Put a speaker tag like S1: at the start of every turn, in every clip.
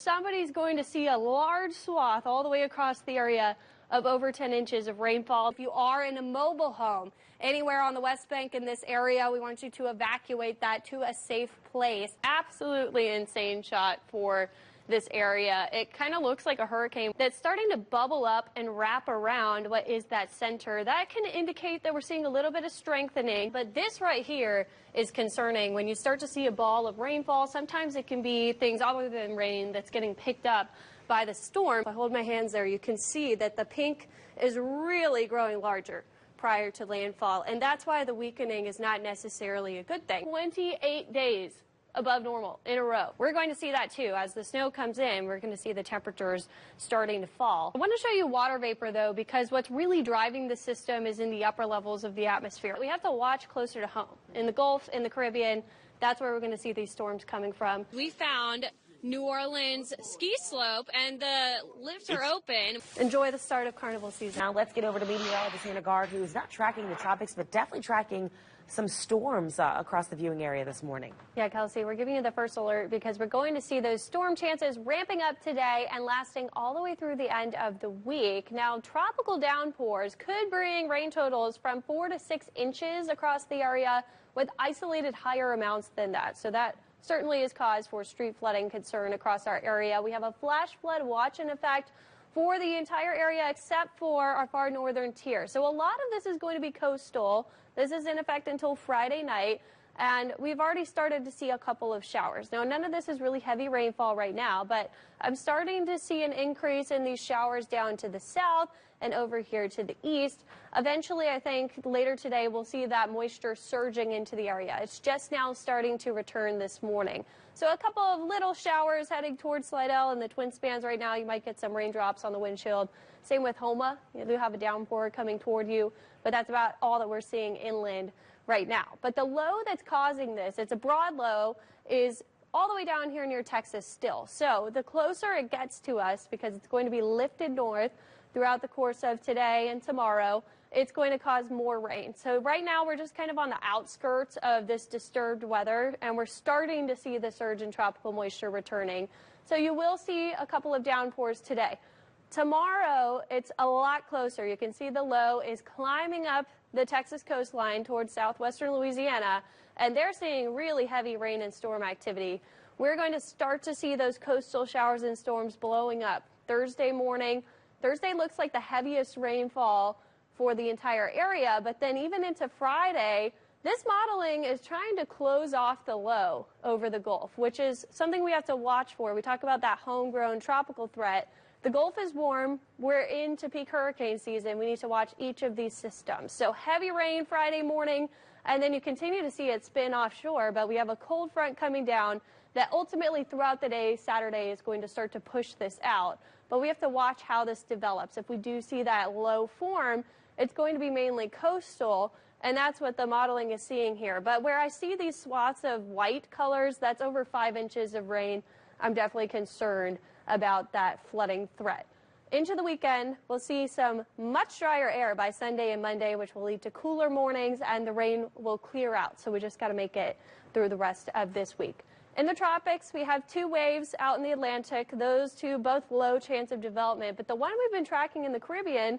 S1: Somebody's going to see a large swath all the way across the area of over 10 inches of rainfall. If you are in a mobile home anywhere on the West Bank in this area, we want you to evacuate that to a safe place. Absolutely insane shot for this area. It kind of looks like a hurricane that's starting to bubble up and wrap around what is that center. That can indicate that we're seeing a little bit of strengthening, but this right here is concerning. When you start to see a ball of rainfall, sometimes it can be things other than rain that's getting picked up by the storm. If I hold my hands there, you can see that the pink is really growing larger prior to landfall, and that's why the weakening is not necessarily a good thing. 28 days above normal in a row. We're going to see that too. As the snow comes in, we're going to see the temperatures starting to fall. I want to show you water vapor though, because what's really driving the system is in the upper levels of the atmosphere. We have to watch closer to home. In the Gulf, in the Caribbean, that's where we're going to see these storms coming from. We found New Orleans ski slope, and the lifts are open. Enjoy the start of carnival season.
S2: Now let's get over to meteorologist Gard, who's not tracking the tropics, but definitely tracking some storms across the viewing area this morning.
S1: Yeah, Kelsey, we're giving you the first alert because we're going to see those storm chances ramping up today and lasting all the way through the end of the week. Now, tropical downpours could bring rain totals from 4 to 6 inches across the area, with isolated higher amounts than that. So that certainly is cause for street flooding concern across our area. We have a flash flood watch in effect for the entire area except for our far northern tier. So a lot of this is going to be coastal. This is in effect until Friday night, and we've already started to see a couple of showers. Now, none of this is really heavy rainfall right now, but I'm starting to see an increase in these showers down to the south and over here to the east. Eventually, I think later today, we'll see that moisture surging into the area. It's just now starting to return this morning. So a couple of little showers heading towards Slidell and the Twin Spans right now. You might get some raindrops on the windshield. Same with Homa. You do have a downpour coming toward you, but that's about all that we're seeing inland right now. But the low that's causing this, it's a broad low, is all the way down here near Texas still. So the closer it gets to us, because it's going to be lifted north throughout the course of today and tomorrow, it's going to cause more rain. So right now we're just kind of on the outskirts of this disturbed weather, and we're starting to see the surge in tropical moisture returning. So you will see a couple of downpours today. Tomorrow, it's a lot closer. You can see the low is climbing up the Texas coastline towards southwestern Louisiana, and they're seeing really heavy rain and storm activity. We're going to start to see those coastal showers and storms blowing up Thursday morning. Thursday looks like the heaviest rainfall for the entire area, but then even into Friday, this modeling is trying to close off the low over the Gulf, which is something we have to watch for. We talk about that homegrown tropical threat. The Gulf is warm. We're into peak hurricane season. We need to watch each of these systems. So heavy rain Friday morning, and then you continue to see it spin offshore, but we have a cold front coming down that ultimately throughout the day, Saturday, is going to start to push this out. But we have to watch how this develops. If we do see that low form, it's going to be mainly coastal, and that's what the modeling is seeing here. But where I see these swaths of white colors, that's over 5 inches of rain. I'm definitely concerned about that flooding threat. Into the weekend, we'll see some much drier air by Sunday and Monday, which will lead to cooler mornings, and the rain will clear out. So we just got to make it through the rest of this week. In the tropics, we have 2 waves out in the Atlantic. Those two, both low chance of development. But the one we've been tracking in the Caribbean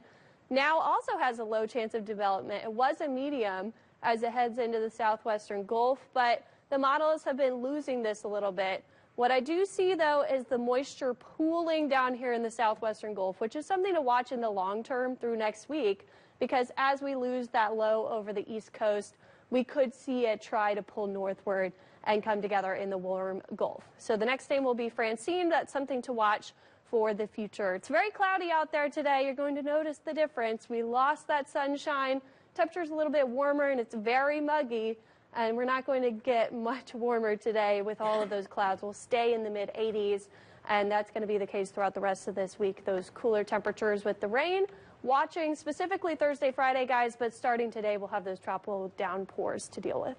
S1: now also has a low chance of development. It was a medium as it heads into the southwestern Gulf, but the models have been losing this a little bit. What I do see, though, is the moisture pooling down here in the southwestern Gulf, which is something to watch in the long term through next week, because as we lose that low over the east coast, we could see it try to pull northward and come together in the warm Gulf. So the next name will be Francine. That's something to watch for the future. It's very cloudy out there today. You're going to notice the difference. We lost that sunshine. Temperature's a little bit warmer, and it's very muggy. And we're not going to get much warmer today with all of those clouds. We'll stay in the mid-80s, and that's going to be the case throughout the rest of this week. Those cooler temperatures with the rain. Watching specifically Thursday, Friday, guys, but starting today, we'll have those tropical downpours to deal with.